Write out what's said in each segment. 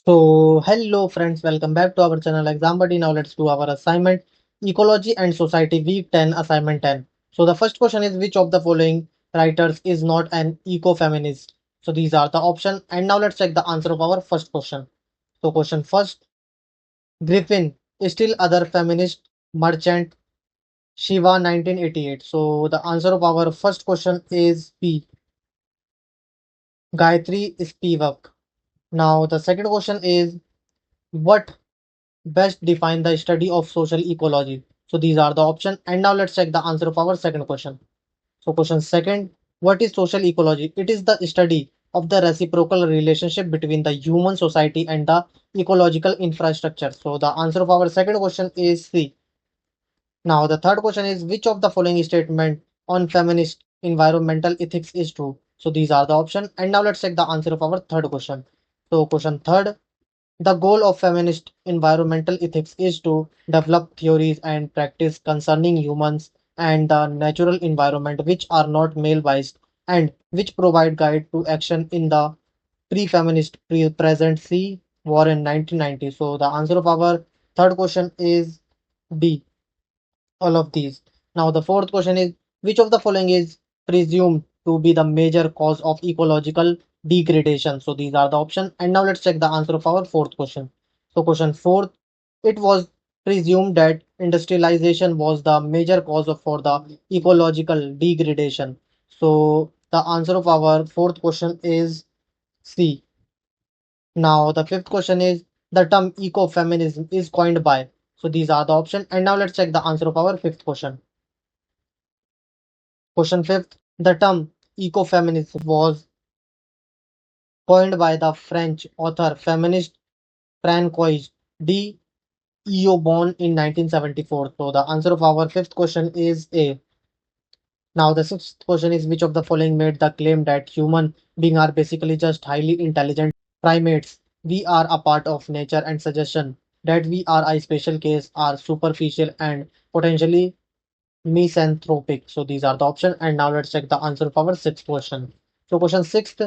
Hello friends, welcome back to our channel Exam Buddy. Now let's do our assignment Ecology and Society Week 10 Assignment 10. So the first question is which of the following writers is not an ecofeminist? So these are the options, and now let's check the answer of our first question. So question first, Griffin, still other feminist merchant, Shiva 1988. So the answer of our first question is B, Gayatri Spivak. Now the second question is what best define the study of social ecology? So these are the options. And now let's check the answer of our second question. So question second, what is social ecology? It is the study of the reciprocal relationship between the human society and the ecological infrastructure. So the answer of our second question is C. Now the third question is which of the following statement on feminist environmental ethics is true? So these are the options. And now let's check the answer of our third question. So question third, the goal of feminist environmental ethics is to develop theories and practice concerning humans and the natural environment which are not male-biased and which provide guide to action in the pre-feminist present see war in 1990. So the answer of our third question is B, all of these. Now the fourth question is which of the following is presumed to be the major cause of ecological degradation? So these are the options. And now let's check the answer of our fourth question. So question fourth, it was presumed that industrialization was the major cause for the ecological degradation. So the answer of our fourth question is C. Now the fifth question is the term ecofeminism is coined by. So these are the options. And now let's check the answer of our fifth question. Question fifth, the term ecofeminism was coined by the French author feminist Francois de Eobon in 1974. So the answer of our fifth question is A. Now the sixth question is which of the following made the claim that human beings are basically just highly intelligent primates. We are a part of nature and suggestion that we are a special case are superficial and potentially misanthropic. So these are the options. And now let's check the answer of our sixth question. So question sixth,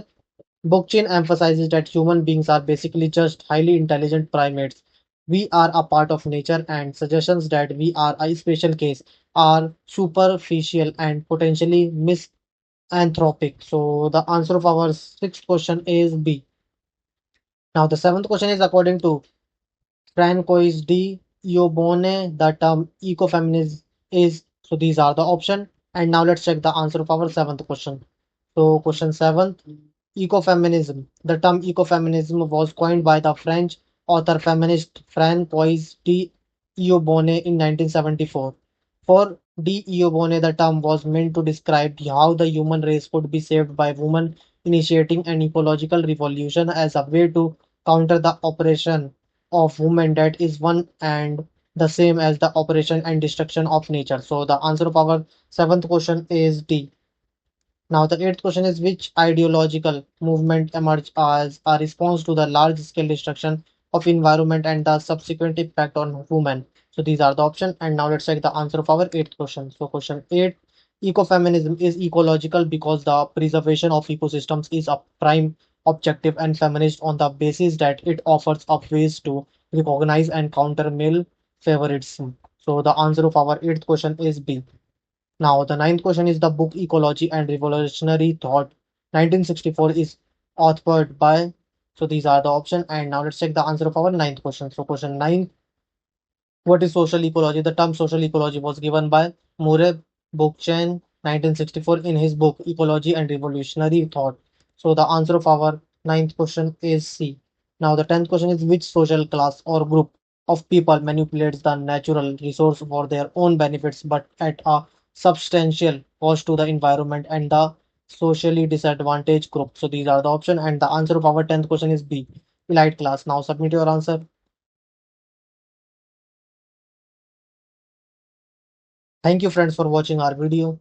Bookchin emphasizes that human beings are basically just highly intelligent primates. We are a part of nature and suggestions that we are a special case are superficial and potentially misanthropic. So the answer of our sixth question is B. Now the seventh question is according to Francois de Iobone, the term ecofeminism is. So these are the options. And now let's check the answer of our seventh question. So question seventh, ecofeminism. The term ecofeminism was coined by the French author feminist Francois de Iobone in 1974. For de Iobone, the term was meant to describe how the human race could be saved by women initiating an ecological revolution as a way to counter the oppression of women that is one and the same as the operation and destruction of nature. So the answer of our seventh question is D. Now the eighth question is which ideological movement emerged as a response to the large scale destruction of environment and the subsequent impact on women. So these are the options. And now let's check the answer of our eighth question. So question eight, ecofeminism is ecological because the preservation of ecosystems is a prime objective and feminist on the basis that it offers up ways to recognize and counter male favoritism. So the answer of our eighth question is B. Now, the ninth question is the book Ecology and Revolutionary Thought 1964 is authored by. So these are the options. And now let's check the answer of our ninth question. So question 9, what is social ecology? The term social ecology was given by Murray Bookchin 1964 in his book Ecology and Revolutionary Thought. So the answer of our ninth question is C. Now the tenth question is which social class or group of people manipulates the natural resource for their own benefits but at a substantial cost to the environment and the socially disadvantaged group. So these are the options and the answer of our tenth question is B. Elite class. Now submit your answer. Thank you friends for watching our video.